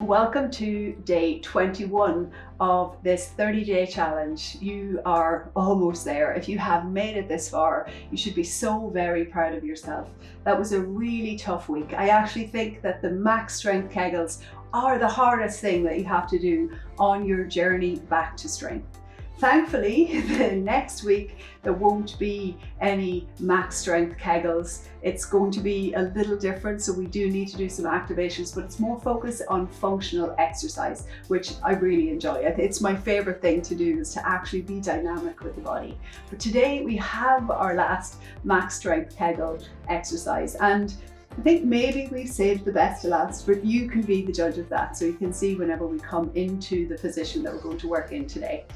Welcome to day 21 of this 30-day challenge. You are almost there. If you have made it this far, you should be so very proud of yourself. That was a really tough week. I actually think that the max strength Kegels are the hardest thing that you have to do on your journey back to strength. Thankfully, the next week there won't be any max strength Kegels. It's going to be a little different, so we do need to do some activations, but it's more focused on functional exercise, which I really enjoy. It's my favorite thing to do, is to actually be dynamic with the body. But today we have our last max strength Kegel exercise, and I think maybe we saved the best to last, but you can be the judge of that, so you can see whenever we come into the position that we're going to work in today.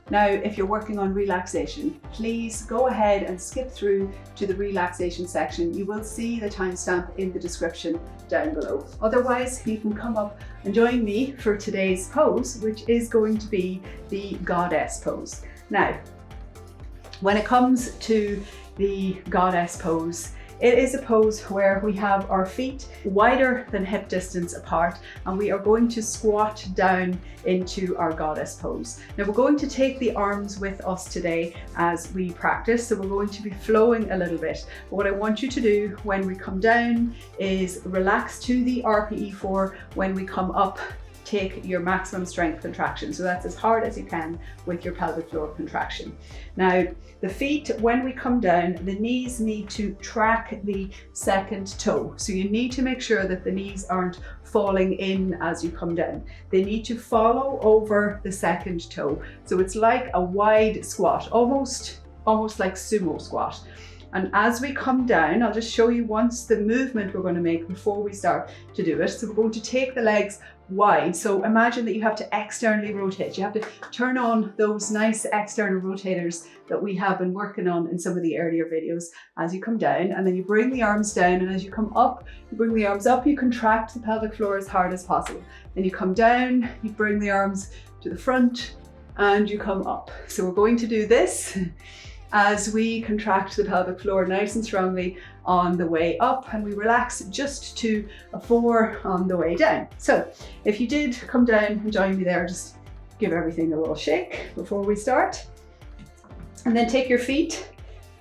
Now, if you're working on relaxation, please go ahead and skip through to the relaxation section. You will see the timestamp in the description down below. Otherwise, you can come up and join me for today's pose, which is going to be the goddess pose. Now, when it comes to the goddess pose, it is a pose where we have our feet wider than hip distance apart, and we are going to squat down into our goddess pose. Now we're going to take the arms with us today as we practice, so we're going to be flowing a little bit. But what I want you to do when we come down is relax to the RPE4. When we come up, take your maximum strength contraction. So that's as hard as you can with your pelvic floor contraction. Now, the feet, when we come down, the knees need to track the second toe. So you need to make sure that the knees aren't falling in as you come down. They need to follow over the second toe. So it's like a wide squat, almost like sumo squat. And as we come down, I'll just show you once the movement we're going to make before we start to do it. So we're going to take the legs wide. So imagine that you have to externally rotate. You have to turn on those nice external rotators that we have been working on in some of the earlier videos as you come down, and then you bring the arms down, and as you come up, you bring the arms up, you contract the pelvic floor as hard as possible. Then you come down, you bring the arms to the front, and you come up. So we're going to do this as we contract the pelvic floor nice and strongly on the way up, and we relax just to a 4 on the way down. So if you did come down and join me there, just give everything a little shake before we start. And then take your feet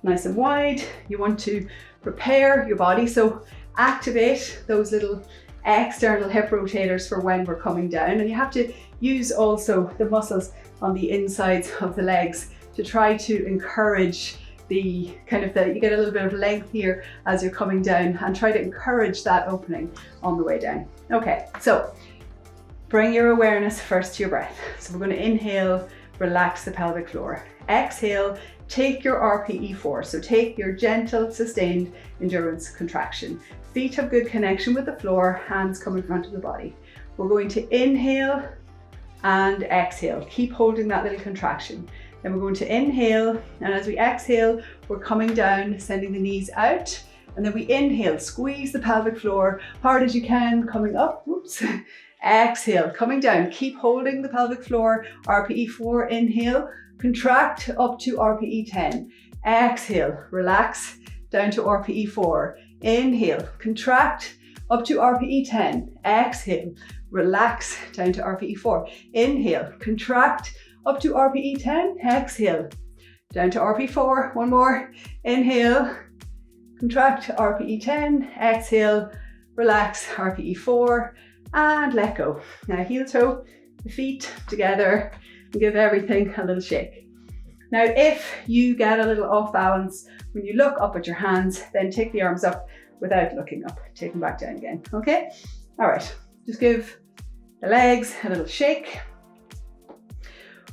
nice and wide. You want to prepare your body, so activate those little external hip rotators for when we're coming down. And you have to use also the muscles on the insides of the legs to try to encourage the you get a little bit of length here as you're coming down, and try to encourage that opening on the way down. Okay, so bring your awareness first to your breath. So we're going to inhale, relax the pelvic floor. Exhale, take your RPE4. So take your gentle, sustained endurance contraction. Feet have good connection with the floor, hands come in front of the body. We're going to inhale and exhale. Keep holding that little contraction. Then we're going to inhale, and as we exhale, we're coming down, sending the knees out, and then we inhale, squeeze the pelvic floor hard as you can, coming up, whoops. Exhale, coming down, keep holding the pelvic floor, RPE4, inhale, contract up to RPE10, exhale, relax, down to RPE4, inhale, contract up to RPE10, exhale, relax, down to RPE4, inhale, contract, up to RPE10, exhale, down to RPE4, one more, inhale, contract, RPE10, exhale, relax, RPE4, and let go. Now heel toe, the feet together, and give everything a little shake. Now, if you get a little off balance, when you look up at your hands, then take the arms up without looking up, take them back down again, okay? All right, just give the legs a little shake.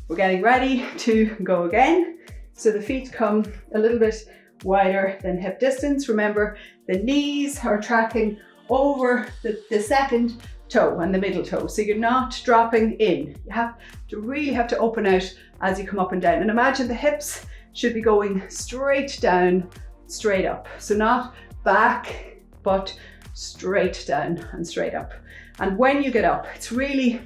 We're getting ready to go again. So the feet come a little bit wider than hip distance. Remember, the knees are tracking over the second toe and the middle toe. So you're not dropping in. You really have to open out as you come up and down. And imagine the hips should be going straight down, straight up. So not back, but straight down and straight up. And when you get up, it's really,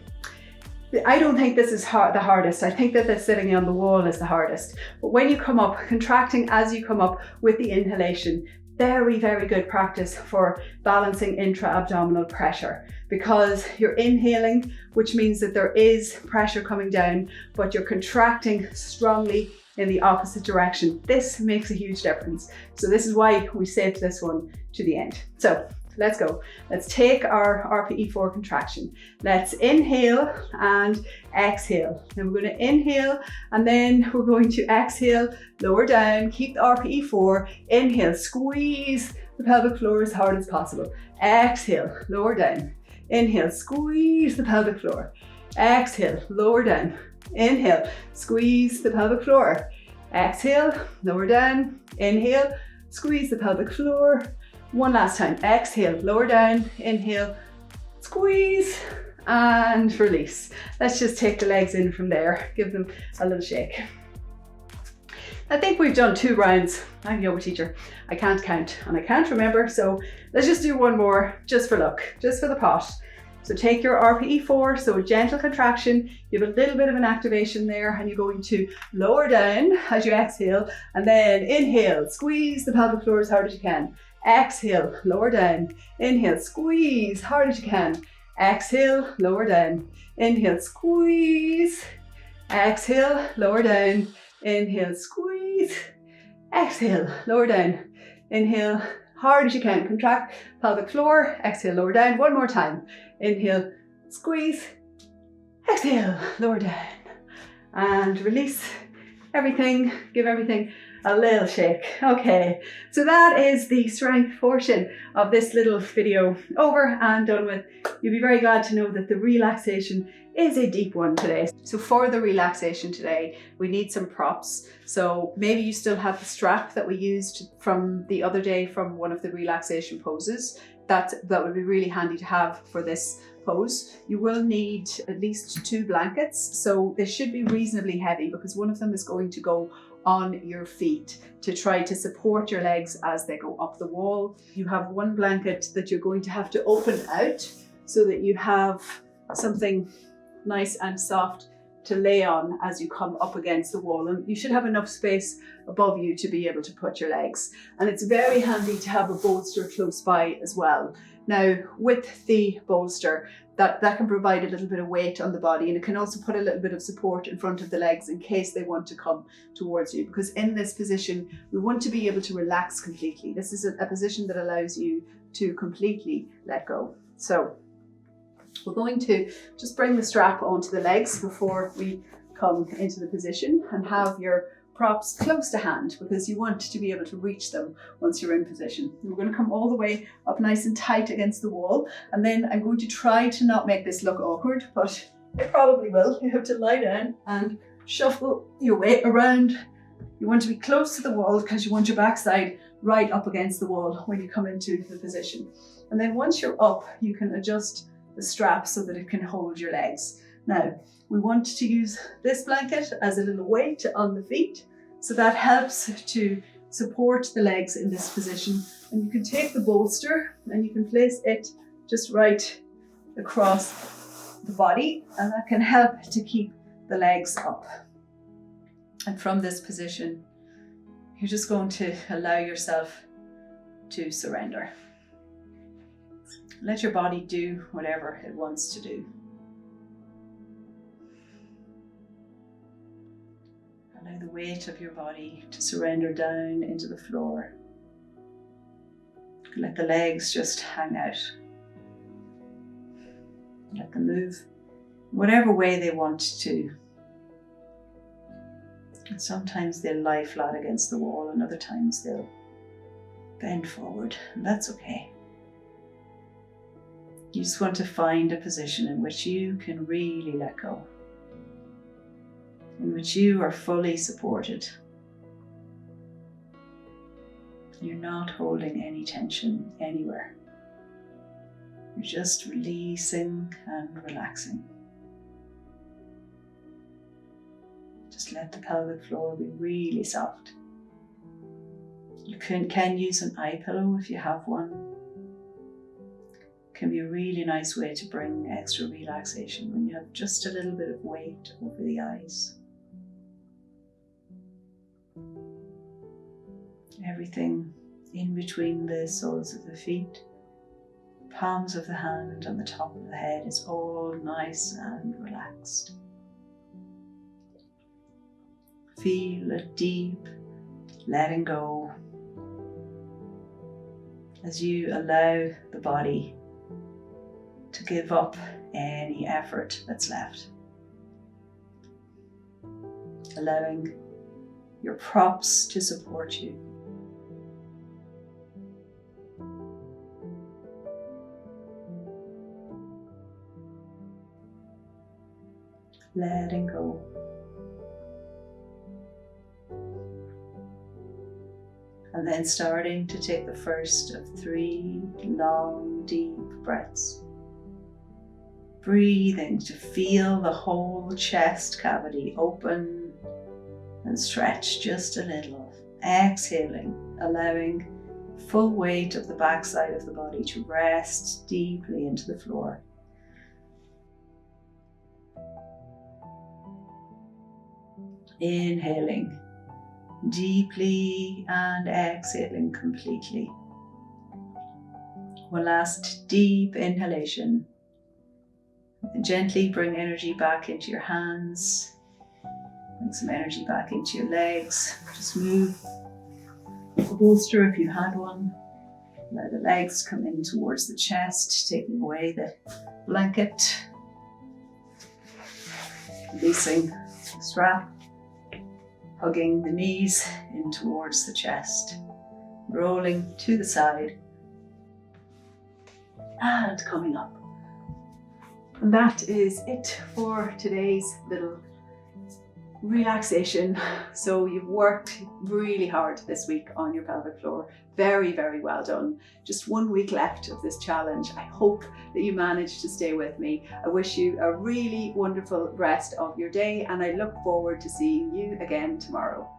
I don't think this is the hardest. I think that the sitting on the wall is the hardest. But when you come up, contracting as you come up with the inhalation, very, very good practice for balancing intra-abdominal pressure, because you're inhaling, which means that there is pressure coming down, but you're contracting strongly in the opposite direction. This makes a huge difference. So this is why we saved this one to the end. So let's go. Let's take our RPE4 contraction. Let's inhale and exhale. Then we're going to inhale and then we're going to exhale, lower down, keep the RPE4, inhale, squeeze the pelvic floor as hard as possible. Exhale, lower down. Inhale, squeeze the pelvic floor. Exhale, lower down. Inhale, squeeze the pelvic floor. Exhale, lower down. Inhale, squeeze the pelvic floor. One last time. Exhale, lower down. Inhale, squeeze and release. Let's just take the legs in from there. Give them a little shake. I think we've done 2 rounds. I'm a yoga teacher. I can't count and I can't remember. So let's just do one more just for luck, just for the pot. So take your RPE4, so a gentle contraction, you have a little bit of an activation there, and you're going to lower down as you exhale, and then inhale, squeeze the pelvic floor as hard as you can. Exhale, lower down. Inhale, squeeze hard as you can. Exhale, lower down. Inhale, squeeze. Exhale, lower down. Inhale, squeeze. Exhale, lower down. Inhale, hard as you can. Contract pelvic floor. Exhale, lower down. One more time. Inhale, squeeze. Exhale, lower down. And release everything. Give everything a little shake. Okay, so that is the strength portion of this little video over and done with. You'll be very glad to know that the relaxation is a deep one today. So for the relaxation today, we need some props. So maybe you still have the strap that we used from the other day from one of the relaxation poses. That would be really handy to have for this pose. You will need at least 2 blankets. So they should be reasonably heavy because one of them is going to go on your feet to try to support your legs as they go up the wall. You have 1 blanket that you're going to have to open out so that you have something nice and soft to lay on as you come up against the wall, and you should have enough space above you to be able to put your legs. And it's very handy to have a bolster close by as well. Now with the bolster, that can provide a little bit of weight on the body, and it can also put a little bit of support in front of the legs in case they want to come towards you, because in this position we want to be able to relax completely. This is a position that allows you to completely let go. So we're going to just bring the strap onto the legs before we come into the position, and have your props close to hand because you want to be able to reach them once you're in position. And we're going to come all the way up nice and tight against the wall, and then I'm going to try to not make this look awkward, but it probably will. You have to lie down and shuffle your weight around. You want to be close to the wall because you want your backside right up against the wall when you come into the position. And then once you're up, you can adjust the strap so that it can hold your legs. Now, we want to use this blanket as a little weight on the feet, so that helps to support the legs in this position. And you can take the bolster and you can place it just right across the body, and that can help to keep the legs up. And from this position, you're just going to allow yourself to surrender. Let your body do whatever it wants to do. Allow the weight of your body to surrender down into the floor. Let the legs just hang out. Let them move whatever way they want to. And sometimes they'll lie flat against the wall, and other times they'll bend forward, and that's okay. You just want to find a position in which you can really let go, in which you are fully supported. You're not holding any tension anywhere. You're just releasing and relaxing. Just let the pelvic floor be really soft. You can use an eye pillow if you have one. Can be a really nice way to bring extra relaxation when you have just a little bit of weight over the eyes. Everything in between the soles of the feet. Palms of the hand and the top of the head is all nice and relaxed. Feel a deep letting go as you allow the body to give up any effort that's left. Allowing your props to support you. Letting go. And then starting to take the first of 3 long, deep breaths. Breathing to feel the whole chest cavity open and stretch just a little. Exhaling, allowing full weight of the backside of the body to rest deeply into the floor. Inhaling deeply and exhaling completely. One last deep inhalation. And gently bring energy back into your hands. Bring some energy back into your legs. Just move the bolster if you had one. Allow the legs come in towards the chest, taking away the blanket. Releasing the strap. Hugging the knees in towards the chest, rolling to the side and coming up. And that is it for today's little relaxation. So you've worked really hard this week on your pelvic floor. Very, very well done. Just 1 week left of this challenge. I hope that you managed to stay with me. I wish you a really wonderful rest of your day, and I look forward to seeing you again tomorrow.